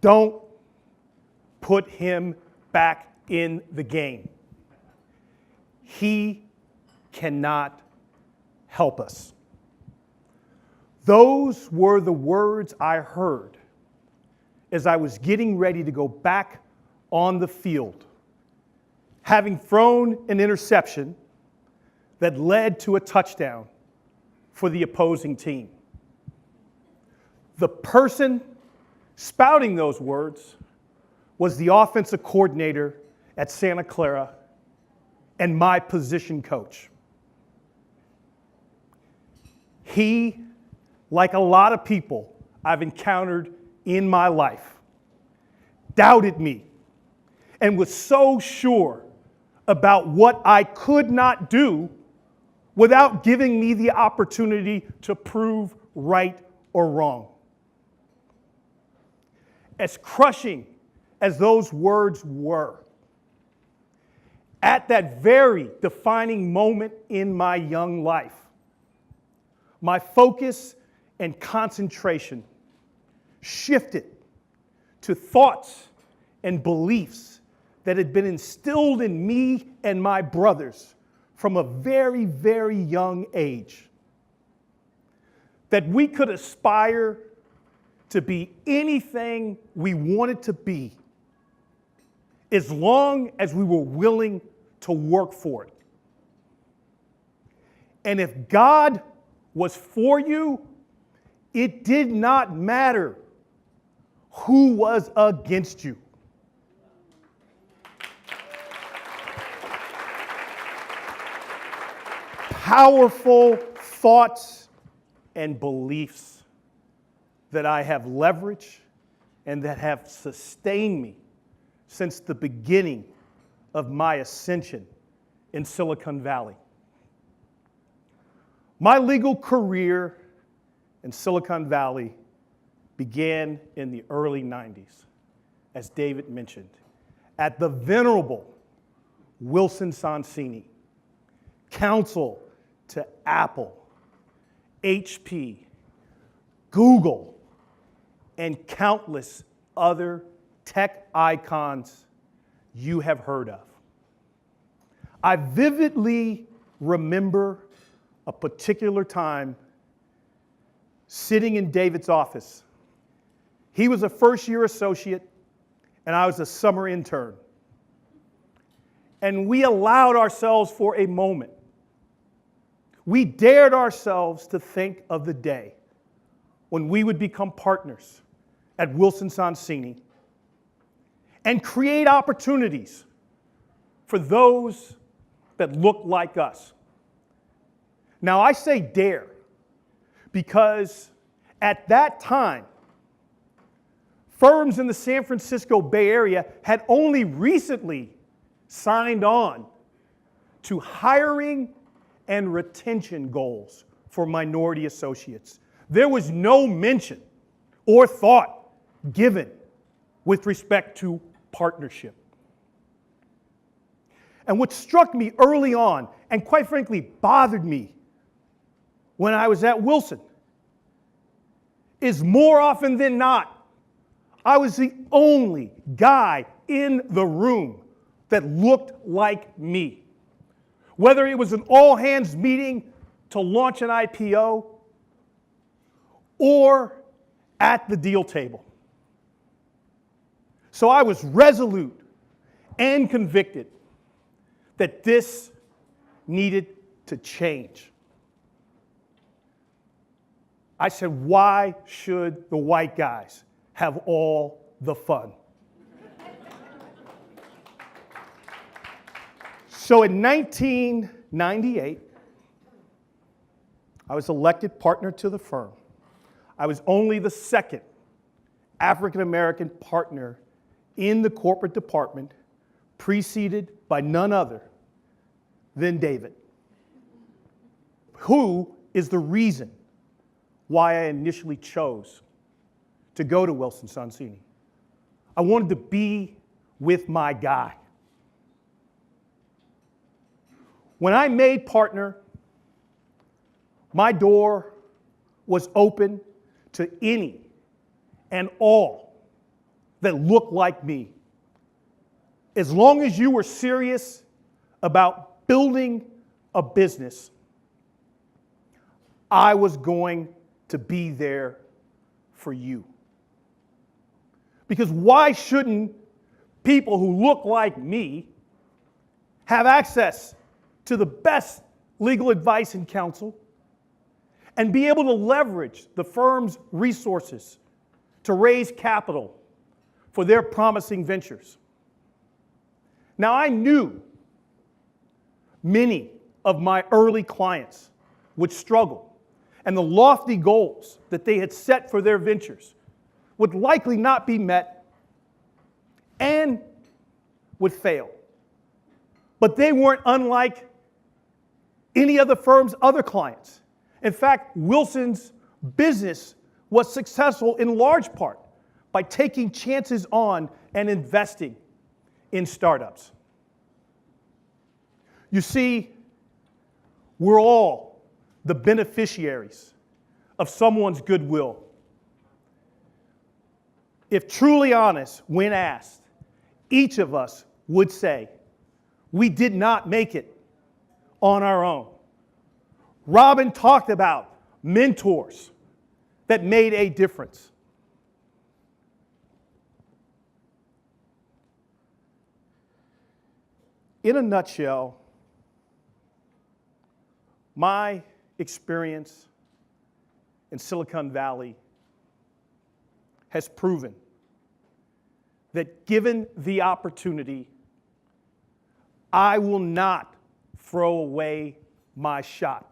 Don't put him back in the game. He cannot help us. Those were the words I heard as I was getting ready to go back on the field, having thrown an interception that led to a touchdown for the opposing team. The person spouting those words was the offensive coordinator at Santa Clara and my position coach. He, like a lot of people I've encountered in my life, doubted me and was so sure about what I could not do without giving me the opportunity to prove right or wrong. As crushing as those words were, at that very defining moment in my young life, my focus and concentration shifted to thoughts and beliefs that had been instilled in me and my brothers from a very, very young age. That we could aspire to be anything we wanted to be as long as we were willing to work for it. And if God was for you, it did not matter who was against you. Powerful thoughts and beliefs that I have leveraged and that have sustained me since the beginning of my ascension in Silicon Valley. My legal career in Silicon Valley began in the early 90s, as David mentioned, at the venerable Wilson Sonsini, counsel to Apple, HP, Google, and countless other tech icons you have heard of. I vividly remember a particular time sitting in David's office. He was a first-year associate, and I was a summer intern. And we allowed ourselves for a moment. We dared ourselves to think of the day when we would become partners at Wilson Sonsini and create opportunities for those that look like us. Now, I say dare because at that time, firms in the San Francisco Bay Area had only recently signed on to hiring and retention goals for minority associates. There was no mention or thought given with respect to partnership. And what struck me early on, and quite frankly bothered me when I was at Wilson, is more often than not, I was the only guy in the room that looked like me. Whether it was an all-hands meeting to launch an IPO or at the deal table. So I was resolute and convicted that this needed to change. I said, why should the white guys have all the fun? So in 1998, I was elected partner to the firm. I was only the second African-American partner in the corporate department, preceded by none other than David, who is the reason why I initially chose to go to Wilson Sonsini. I wanted to be with my guy. When I made partner, my door was open to any and all that looked like me. As long as you were serious about building a business, I was going to be there for you. Because why shouldn't people who look like me have access to the best legal advice and counsel and be able to leverage the firm's resources to raise capital for their promising ventures? Now, I knew many of my early clients would struggle, and the lofty goals that they had set for their ventures would likely not be met and would fail. But they weren't unlike any of the firm's other clients. In fact, Wilson's business was successful in large part by taking chances on and investing in startups. You see, we're all the beneficiaries of someone's goodwill. If truly honest, when asked, each of us would say, we did not make it on our own. Robin talked about mentors that made a difference. In a nutshell, my experience in Silicon Valley has proven that given the opportunity, I will not throw away my shot.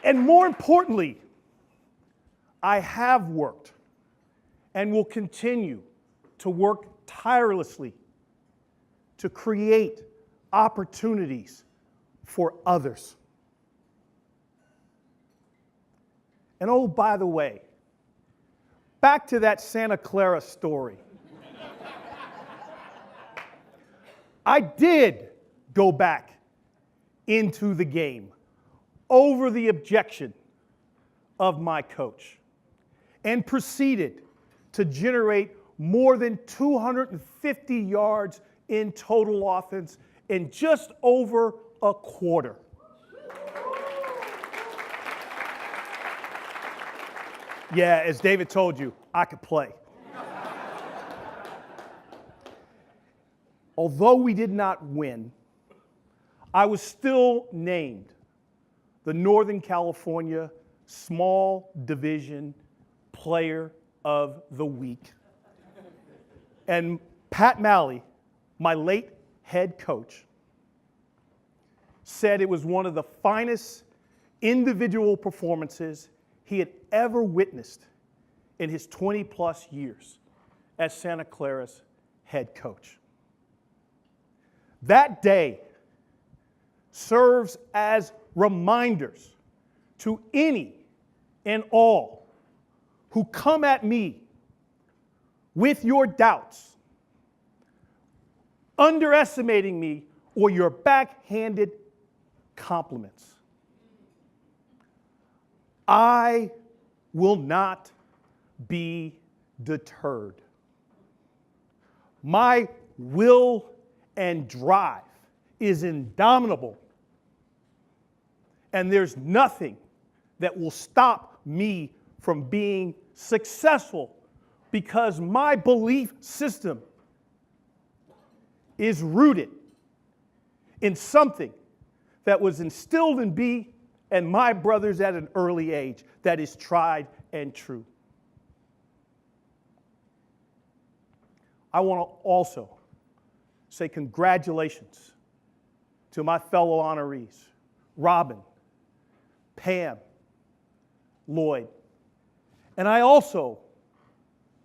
And more importantly, I have worked and will continue to work tirelessly to create opportunities for others. And oh, by the way, back to that Santa Clara story. I did go back into the game over the objection of my coach and proceeded to generate more than 250 yards in total offense in just over a quarter. Yeah, as David told you, I could play. Although we did not win, I was still named the Northern California Small Division Player of the Week. And Pat Malley, my late head coach, said it was one of the finest individual performances he had ever witnessed in his 20-plus years as Santa Clara's head coach. That day serves as reminders to any and all who come at me with your doubts, underestimating me, or your backhanded compliments. I will not be deterred. My will and drive is indomitable, and there's nothing that will stop me from being successful because my belief system is rooted in something that was instilled in me and my brothers at an early age that is tried and true. I want to also say congratulations to my fellow honorees, Robin, Pam, Lloyd. And I also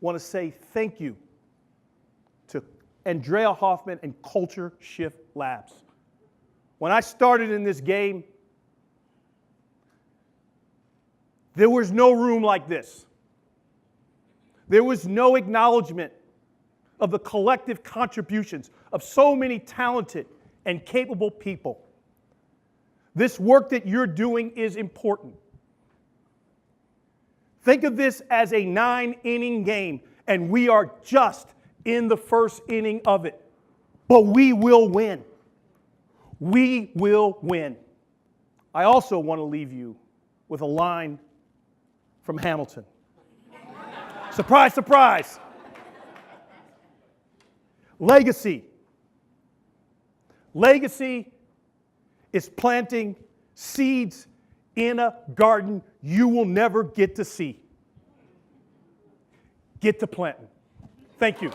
want to say thank you to Andrea Hoffman and Culture Shift Labs. When I started in this game, there was no room like this. There was no acknowledgement of the collective contributions of so many talented and capable people. This work that you're doing is important. Think of this as a 9-inning game, and we are just in the first inning of it. But we will win. We will win. I also want to leave you with a line from Hamilton. Surprise, surprise. Legacy. Legacy is planting seeds in a garden you will never get to see. Get to planting. Thank you.